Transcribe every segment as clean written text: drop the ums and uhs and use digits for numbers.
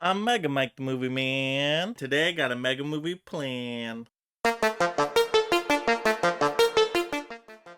I'm Mega Mike the Movie Man. Today I got a mega movie plan.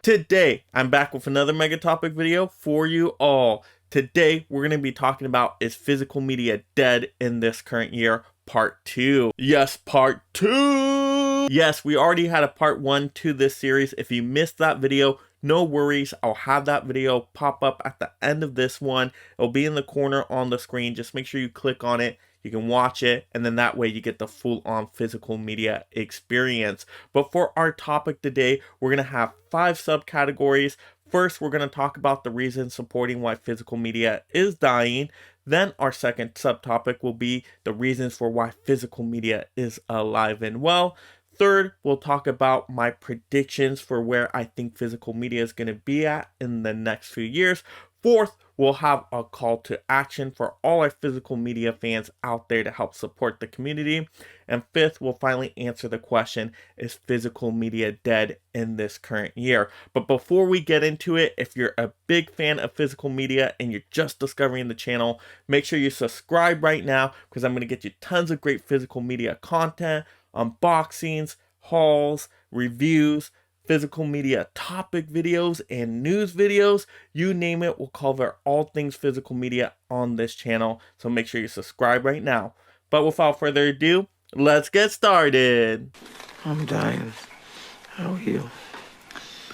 Today I'm back with another mega topic video for you all. Today we're going to be talking about is physical media dead in this current year? Part 2. Yes, part 2! Yes, we already had a part 1 to this series. If you missed that video, no worries. I'll have that video pop up at the end of this one. It'll be in the corner on the screen. Just make sure you click on it. You can watch it, and then that way you get the full-on physical media experience. But for our topic today, we're going to have 5 subcategories. First, we're going to talk about the reasons supporting why physical media is dying. Then our second subtopic will be the reasons for why physical media is alive and well. Third, we'll talk about my predictions for where I think physical media is going to be at in the next few years. Fourth, we'll have a call to action for all our physical media fans out there to help support the community. And fifth, we'll finally answer the question, is physical media dead in this current year? But before we get into it, if you're a big fan of physical media and you're just discovering the channel, make sure you subscribe right now because I'm going to get you tons of great physical media content, unboxings, hauls, reviews, physical media topic videos, and news videos. You name it, we'll cover all things physical media on this channel. So make sure you subscribe right now. But without further ado, let's get started. I'm dying. How are you?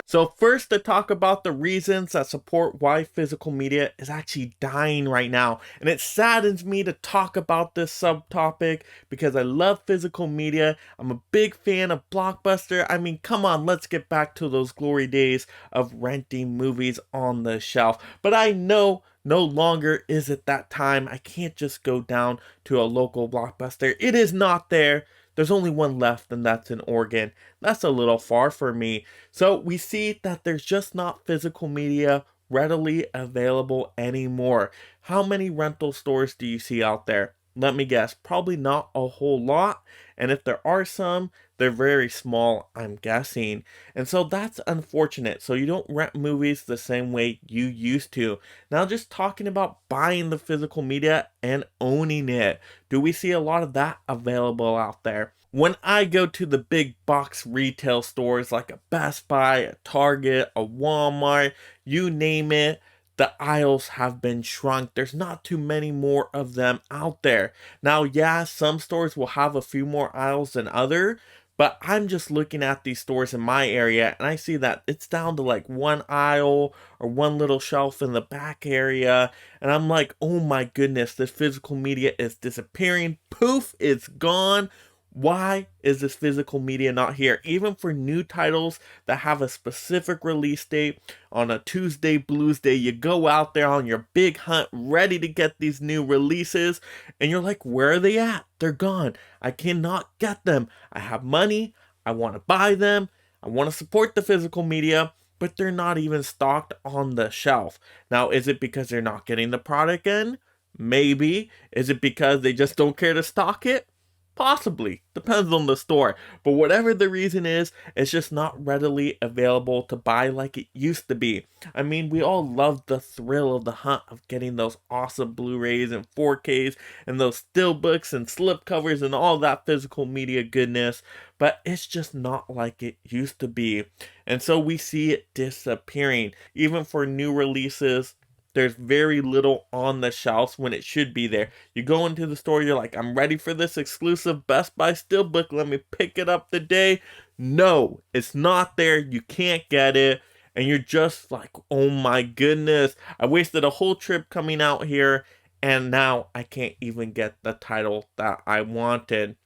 So first, to talk about the reasons that support why physical media is actually dying right now. And it saddens me to talk about this subtopic because I love physical media. I'm a big fan of Blockbuster. I mean, come on, let's get back to those glory days of renting movies on the shelf. But I know no longer is it that time. I can't just go down to a local Blockbuster. It is not there. There's only one left, and that's in Oregon. That's a little far for me. So we see that there's just not physical media readily available anymore. How many rental stores do you see out there? Let me guess, probably not a whole lot. And if there are some, they're very small, I'm guessing. And so that's unfortunate. So you don't rent movies the same way you used to. Now, just talking about buying the physical media and owning it. Do we see a lot of that available out there? When I go to the big box retail stores like a Best Buy, a Target, a Walmart, you name it, the aisles have been shrunk. There's not too many more of them out there. Now, yeah, some stores will have a few more aisles than other, but I'm just looking at these stores in my area and I see that it's down to like one aisle or one little shelf in the back area. And I'm like, oh my goodness, this physical media is disappearing. Poof, it's gone. Why is this physical media not here? Even for new titles that have a specific release date on a Tuesday, Blues Day, you go out there on your big hunt ready to get these new releases and you're like, where are they at? They're gone. I cannot get them. I have money. I want to buy them. I want to support the physical media, but they're not even stocked on the shelf. Now, is it because they're not getting the product in? Maybe. Is it because they just don't care to stock it? Possibly. Depends on the store. But whatever the reason is, it's just not readily available to buy like it used to be. I mean, we all love the thrill of the hunt of getting those awesome Blu-rays and 4Ks and those steelbooks and slipcovers and all that physical media goodness. But it's just not like it used to be. And so we see it disappearing. Even for new releases, there's very little on the shelves when it should be there. You go into the store, you're like, I'm ready for this exclusive Best Buy Steelbook. Let me pick it up today. No, it's not there. You can't get it. And you're just like, oh my goodness. I wasted a whole trip coming out here. And now I can't even get the title that I wanted.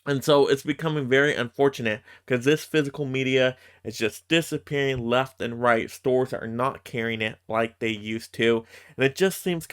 And so it's becoming very unfortunate because this physical media is just disappearing left and right. Stores are not carrying it like they used to. And it just seems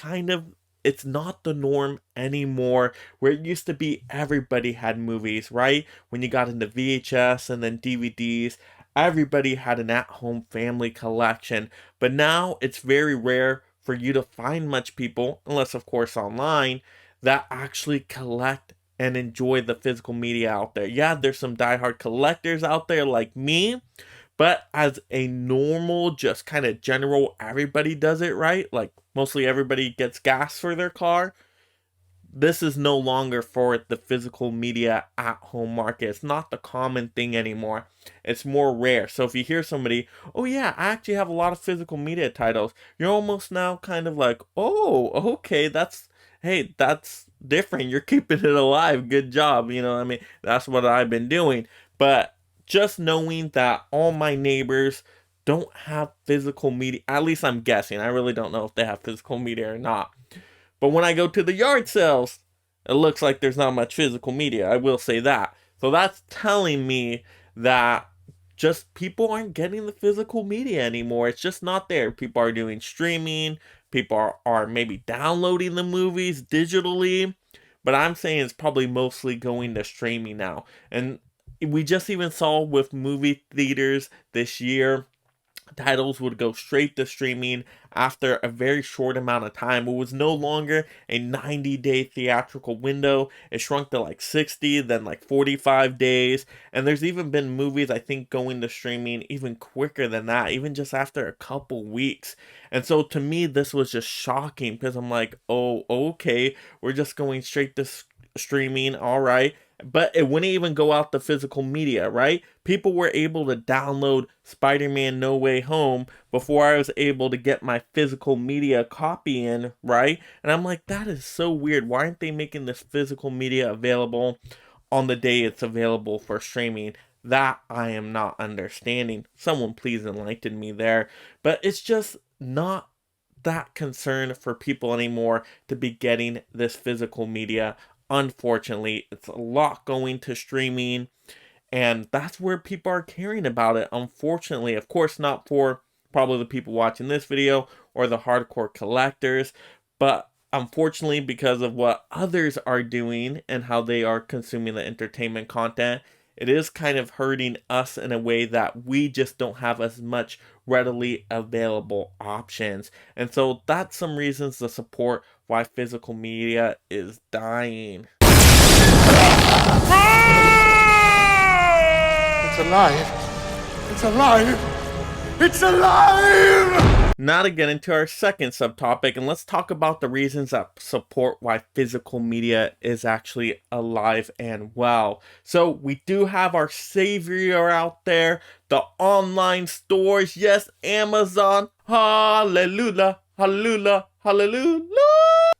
it's not the norm anymore, where it used to be everybody had movies, right? When you got into VHS and then DVDs, everybody had an at-home family collection. But now it's very rare for you to find much people, unless of course online, that actually collect and enjoy the physical media out there. Yeah, there's some diehard collectors out there like me, but as a normal, just kind of general, everybody does it, right? Like mostly everybody gets gas for their car. this is no longer for the physical media at home market. It's not the common thing anymore. It's more rare. So if you hear somebody, oh yeah, I actually have a lot of physical media titles, you're almost now kind of like, oh, okay, hey, that's different. You're keeping it alive. Good job. You know what I mean? That's what I've been doing. But just knowing that all my neighbors don't have physical media, at least I'm guessing. I really don't know if they have physical media or not. But when I go to the yard sales, it looks like there's not much physical media. I will say that. So that's telling me that just people aren't getting the physical media anymore. It's just not there. People are doing streaming. People are maybe downloading the movies digitally. But I'm saying it's probably mostly going to streaming now. And we just even saw with movie theaters this year, titles would go straight to streaming after a very short amount of time. It was no longer a 90-day theatrical window. It shrunk to like 60, then like 45 days. And there's even been movies, I think, going to streaming even quicker than that, even just after a couple weeks. And so to me, this was just shocking because I'm like, oh, okay, we're just going straight to streaming. All right. But it wouldn't even go out the physical media, right? People were able to download Spider-Man No Way Home before I was able to get my physical media copy in, right? And I'm like, that is so weird. Why aren't they making this physical media available on the day it's available for streaming? That I am not understanding. Someone please enlighten me there. But it's just not that concern for people anymore to be getting this physical media. Unfortunately, it's a lot going to streaming, and that's where people are caring about it. Unfortunately, of course, not for probably the people watching this video or the hardcore collectors, but unfortunately, because of what others are doing and how they are consuming the entertainment content, it is kind of hurting us in a way that we just don't have as much readily available options. And so that's some reasons to support why physical media is dying. It's alive. It's alive. It's alive! Now to get into our second subtopic, and let's talk about the reasons that support why physical media is actually alive and well. So we do have our savior out there, the online stores. Yes, Amazon. Hallelujah, hallelujah, hallelujah.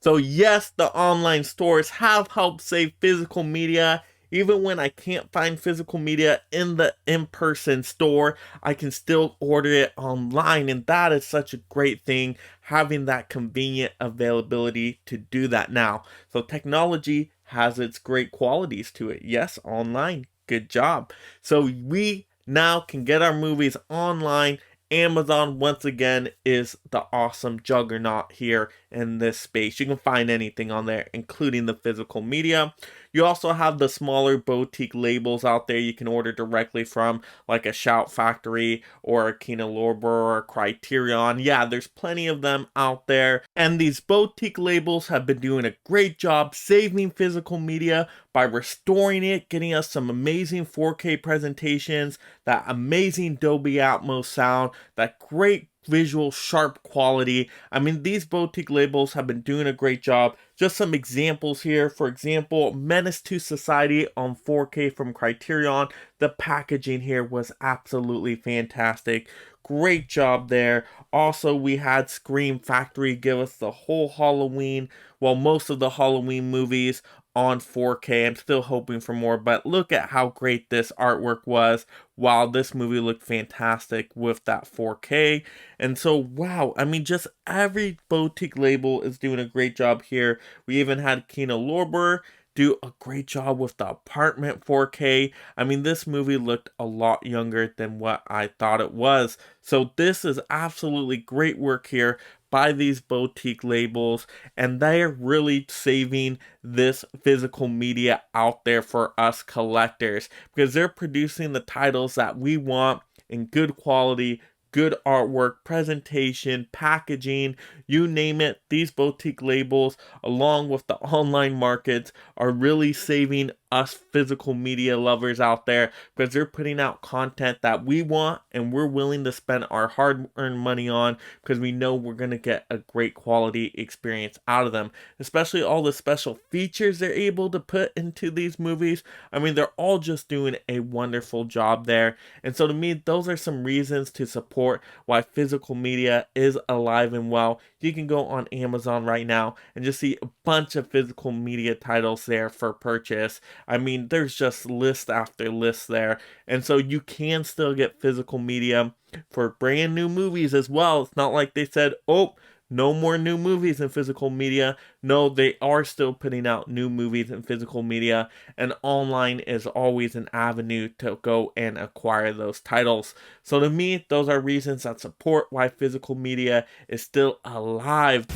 So yes, the online stores have helped save physical media. Even when I can't find physical media in the in-person store, I can still order it online. And that is such a great thing, having that convenient availability to do that now. So technology has its great qualities to it. Yes, online. Good job. So we now can get our movies online. Amazon, once again, is the awesome juggernaut here in this space. You can find anything on there, including the physical media. You also have the smaller boutique labels out there you can order directly from, like a Shout Factory or a Kino Lorber or a Criterion. Yeah, there's plenty of them out there. And these boutique labels have been doing a great job saving physical media by restoring it, getting us some amazing 4K presentations, that amazing Dolby Atmos sound, that great visual sharp quality. I mean, these boutique labels have been doing a great job. Just some examples here. For example, Menace to Society on 4K from Criterion. The packaging here was absolutely fantastic. Great job there. Also, we had Scream Factory give us the whole Halloween, well, most of the Halloween movies on 4K. I'm still hoping for more, but look at how great this artwork was. Wow, this movie looked fantastic with that 4K. And so, wow, I mean, just every boutique label is doing a great job here. We even had Kino Lorber do a great job with the Apartment 4K. I mean, this movie looked a lot younger than what I thought it was. So this is absolutely great work here by these boutique labels, and they're really saving this physical media out there for us collectors, because they're producing the titles that we want in good quality, good artwork, presentation, packaging, you name it. These boutique labels, along with the online markets, are really saving us physical media lovers out there, because they're putting out content that we want and we're willing to spend our hard-earned money on, because we know we're going to get a great quality experience out of them, especially all the special features they're able to put into these movies. I mean, they're all just doing a wonderful job there. And so to me, those are some reasons to support why physical media is alive and well. You can go on Amazon right now and just see a bunch of physical media titles there for purchase. I mean, there's just list after list there. And so you can still get physical media for brand new movies as well. It's not like they said, oh, no more new movies in physical media. No, they are still putting out new movies in physical media, and online is always an avenue to go and acquire those titles. So to me, those are reasons that support why physical media is still alive.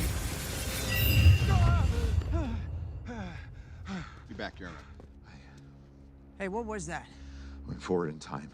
Be back, Jeremy. Hey, what was that? Went forward in time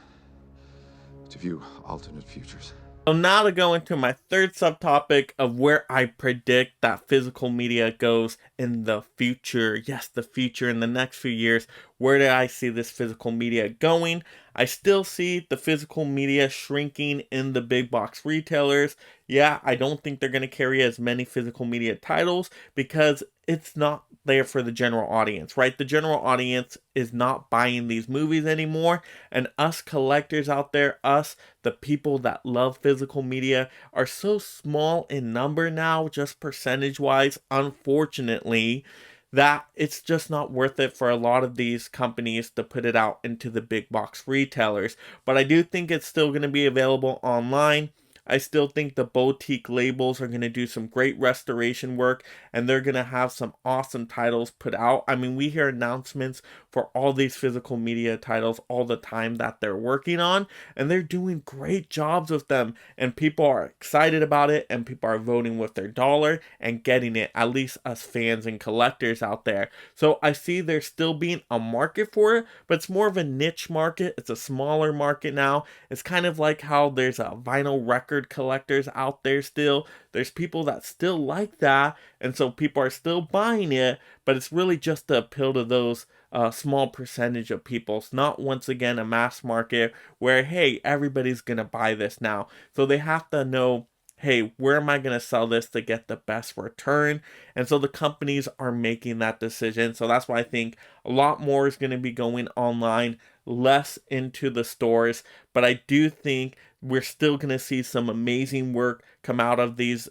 to view alternate futures. So now to go into my third subtopic of where I predict that physical media goes in the future. Yes, the future in the next few years. Where do I see this physical media going? I still see the physical media shrinking in the big box retailers. Yeah, I don't think they're going to carry as many physical media titles because it's not there for the general audience, right? The general audience is not buying these movies anymore, and us collectors out there, us, the people that love physical media, are so small in number now, just percentage-wise, unfortunately, that it's just not worth it for a lot of these companies to put it out into the big box retailers. But I do think it's still going to be available online. I still think the boutique labels are going to do some great restoration work, and they're going to have some awesome titles put out. I mean, we hear announcements for all these physical media titles all the time that they're working on, and they're doing great jobs with them, and people are excited about it, and people are voting with their dollar and getting it, at least us fans and collectors out there. So I see there still being a market for it, but it's more of a niche market. It's a smaller market now. It's kind of like how there's a vinyl record collectors out there still. There's people that still like that, and so people are still buying it, but it's really just to appeal to those small percentage of people. It's not, once again, a mass market where, hey, everybody's gonna buy this now. So they have to know, hey, where am I going to sell this to get the best return? And so the companies are making that decision. So that's why I think a lot more is going to be going online, less into the stores. But I do think we're still going to see some amazing work come out of these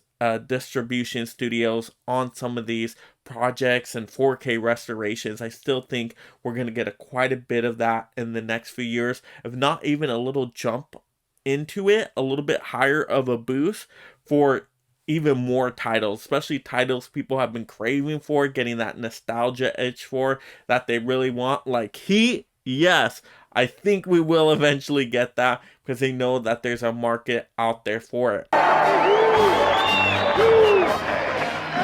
distribution studios on some of these projects and 4K restorations. I still think we're going to get quite a bit of that in the next few years, if not even a little jump into it, a little bit higher of a boost for even more titles, especially titles people have been craving for, getting that nostalgia itch for, that they really want, like Heat. Yes, I think we will eventually get that because they know that there's a market out there for it.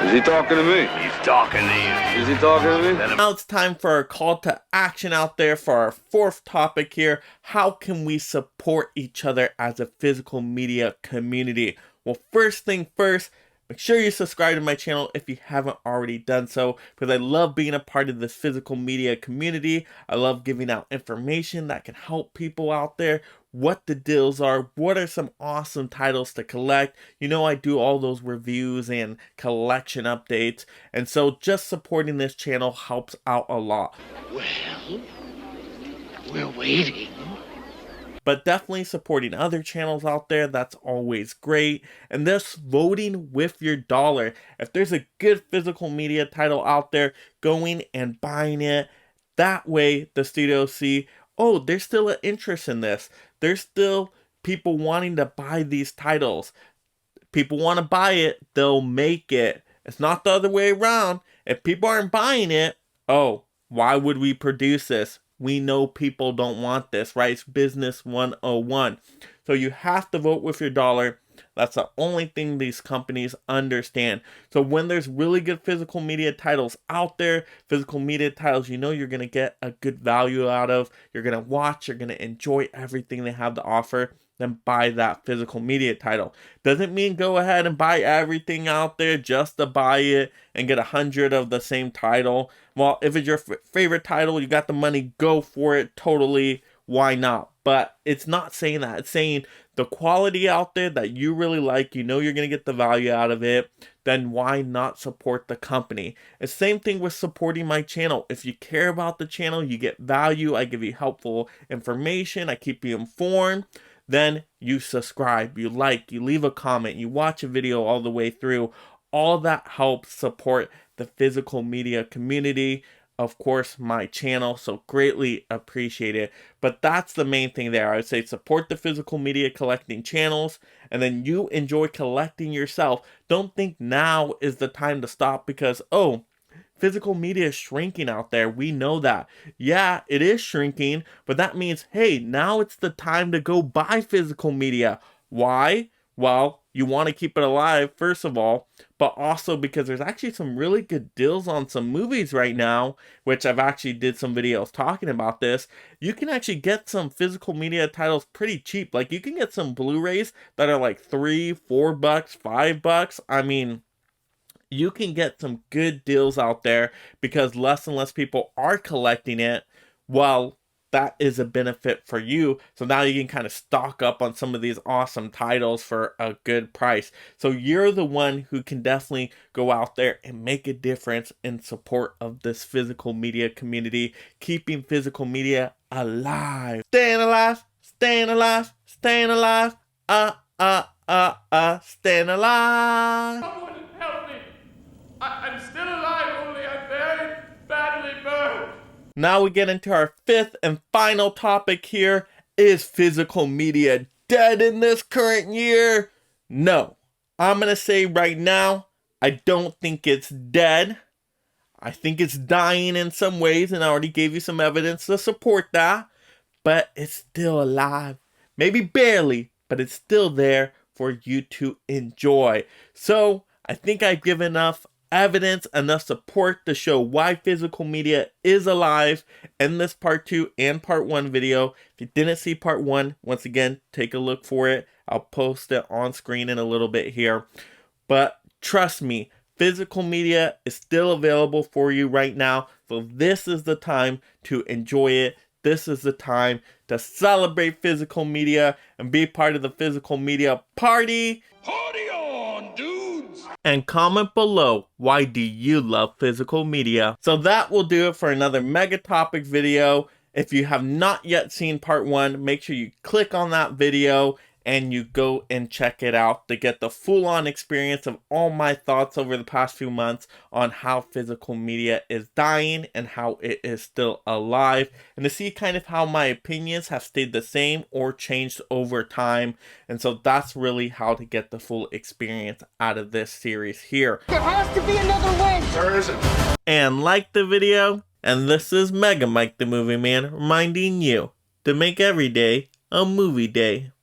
Is he talking to me? He's talking to you. Is he talking to me? Now it's time for our call to action out there for our fourth topic here. How can we support each other as a physical media community? Well, first thing first, make sure you subscribe to my channel if you haven't already done so, because I love being a part of this physical media community. I love giving out information that can help people out there, what the deals are, what are some awesome titles to collect. You know, I do all those reviews and collection updates, and so just supporting this channel helps out a lot. Well, we're waiting. But definitely supporting other channels out there, that's always great. And thus voting with your dollar. If there's a good physical media title out there, going and buying it. That way the studios see, oh, there's still an interest in this. There's still people wanting to buy these titles. People want to buy it, they'll make it. It's not the other way around. If people aren't buying it, oh, why would we produce this? We know people don't want this, right? It's business 101. So you have to vote with your dollar. That's the only thing these companies understand. So when there's really good physical media titles out there, physical media titles you know you're going to get a good value out of, you're going to watch, you're going to enjoy everything they have to offer, then buy that physical media title. Doesn't mean go ahead and buy everything out there just to buy it and get 100 of the same title. Well, if it's your favorite title, you got the money, go for it, totally, why not? But it's not saying that. It's saying the quality out there that you really like, you know you're going to get the value out of it, then why not support the company? The same thing with supporting my channel. If you care about the channel, you get value, I give you helpful information, I keep you informed, then you subscribe, you like, you leave a comment, you watch a video all the way through. All that helps support the physical media community, of course, my channel, so greatly appreciate it. But that's the main thing there. I would say support the physical media collecting channels, and then you enjoy collecting yourself. Don't think now is the time to stop because, oh, physical media is shrinking out there. We know that. Yeah, it is shrinking, but that means, hey, now it's the time to go buy physical media. Why? Well, you want to keep it alive, first of all, but also because there's actually some really good deals on some movies right now, which I've actually did some videos talking about this. You can actually get some physical media titles pretty cheap. Like, you can get some Blu-rays that are like $3, $4, $5. I mean, you can get some good deals out there because less and less people are collecting it. Well, that is a benefit for you. So now you can kind of stock up on some of these awesome titles for a good price. So you're the one who can definitely go out there and make a difference in support of this physical media community, keeping physical media alive. Staying alive, staying alive, staying alive, staying alive. Someone help me! I'm still alive, only I'm very badly burned. Now we get into our fifth and final topic here. Is physical media dead in this current year? No. I'm going to say right now, I don't think it's dead. I think it's dying in some ways, and I already gave you some evidence to support that. But it's still alive. Maybe barely, but it's still there for you to enjoy. So I think I've given enough evidence, enough support to show why physical media is alive in this part 2 and part 1 video. If you didn't see part 1, once again, take a look for it. I'll post it on screen in a little bit here. But trust me, physical media is still available for you right now. So this is the time to enjoy it. This is the time to celebrate physical media and be part of the physical media party. Party on, dudes! And comment below, why do you love physical media? So that will do it for another mega topic video. If you have not yet seen part 1, make sure you click on that video and you go and check it out to get the full-on experience of all my thoughts over the past few months on how physical media is dying and how it is still alive, and to see kind of how my opinions have stayed the same or changed over time. And so that's really how to get the full experience out of this series here. There has to be another way. There isn't. And like the video, and this is Mega Mike the Movie Man reminding you to make every day a movie day.